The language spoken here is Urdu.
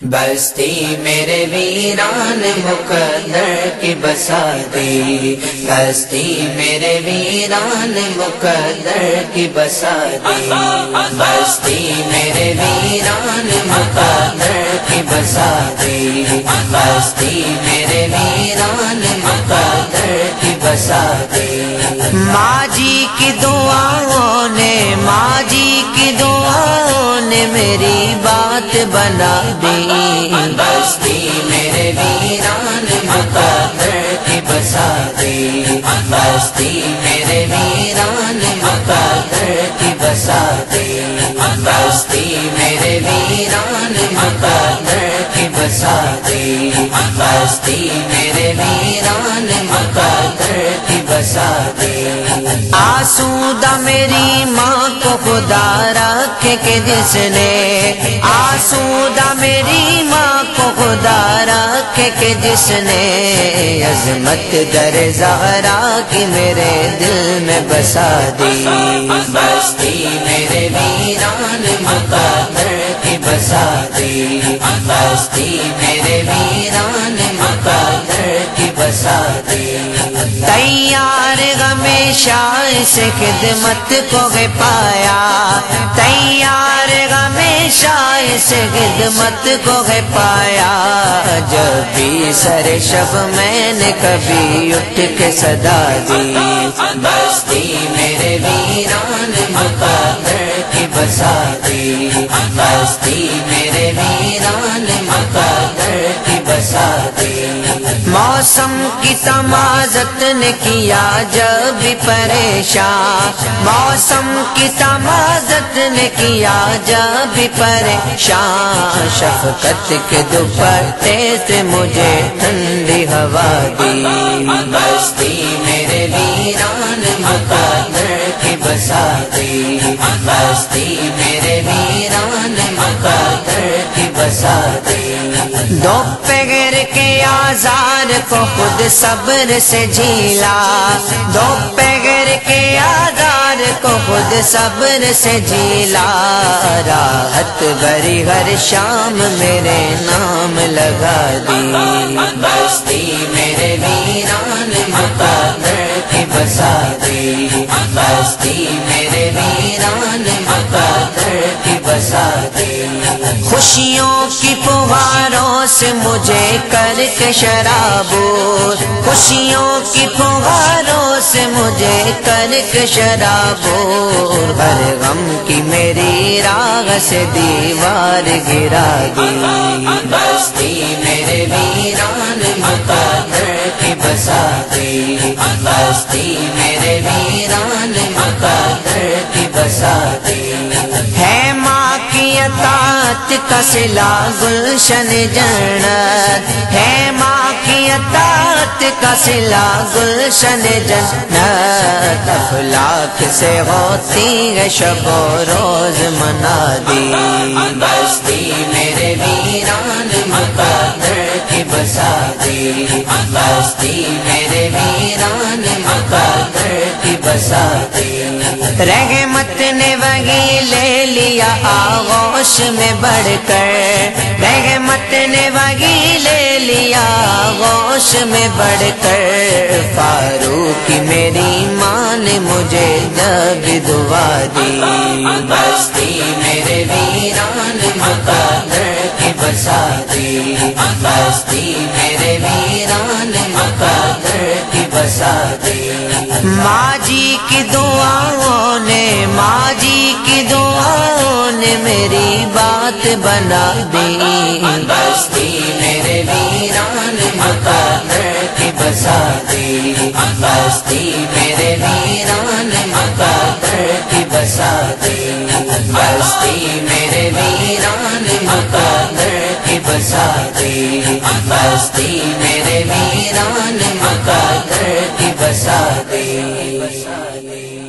بستی میرے ویران مقدر کی بسا دی، بستی میرے ویران مقدر کی بسا دی، بستی میرے ویران مقدر کی بسا دی، بستی میرے ویران مقدر کی بسا دی۔ ماں جی کی دعاؤں نے، ماں جی کی دعاؤں نے میری بات بنا دی، بستی میرے ویران مقدر کی بسا دی، بستی میرے ویران مقدر کی بسا دی، بستی میرے ویران مقدر کی بسا دی، بستی میرے ویران مقدر کی بسا دی۔ آسودہ میری ماں کو خدا رکھے کہ جس نے، آسودہ میری ماں کو خدا رکھے کہ جس نے عظمت در زہرا کی میرے دل میں بسا دی، بستی میرے ویران مقدر کی بسا دی، بستی میرے ویران مقدر کی بسا دی۔ تیار ہمیشہ اس خدمت کو پایا، تیار ہمیشہ اس خدمت کو پایا، جب بھی سر شب میں نے کبھی اٹھ کے صدا دی، بستی میرے ویران مقدر کی بسا دی، بستی میرے ویران مقدر کی بسا دی۔ موسم کی تمازت نے کیا جب بھی پریشان، موسم کی تمازت نے کیا جب بھی پریشان، شفقت کے دوپٹے سے مجھے ٹھنڈی ہوا دی، بستی میرے ویران مقدر کی بسا دی، بستی میرے ویران مقدر کی بسا دی۔ دوپہر کے آزار کو خود صبر سے جھیلا، دوپہر کے آزار کو خود صبر سے جھیلا، راحت بھری ہر شام میرے نام لگا دی، بستی میرے ویران مقدر کی بسا دی، بستی میرے ویران مقدر کی بسا دی۔ خوشیوں کی فواروں سے مجھے کر کے شرابور، خوشیوں کی فواروں سے مجھے کر کے شرابور، ہر غم کی میری راہ سے دیوار گرا دی، بستی میرے ویران مقدر کی بسا دی، بستی میرے ویران مقدر کی بسا دی۔ ہے ماں کی اطاعت کا صلہ گلشن جنت، ہے ماں کی اطاعت کا صلہ گلشن جنت، افلاک سے ہوتی ہے شب و روز منادی، بستی میرے ویران مقدر کی بسا دی، بستی میرے ویران مقدر کی بسا دی۔ رحمت نے وہی لے لیا آغوش میں بڑھ کر، رحمت نے وہی لے لیا آغوش میں بڑھ کر، فاروق میری ماں نے مجھے جب دعا دی، بستی میرے ویران مقدر کی بسا دی، بستی میرے ویران مقدر کی بسا دی۔ ماں جی کی دعاؤں نے، ماں جی کی دعاؤں نے میری بات بنا دی، بستی میرے ویران مقدر کی بسا دی، بستی میرے ویران مقدر کی بسا دی، بستی میرے ویران مقدر کی بسا دی، بستی میرے ویران مقدر کی بسا دی۔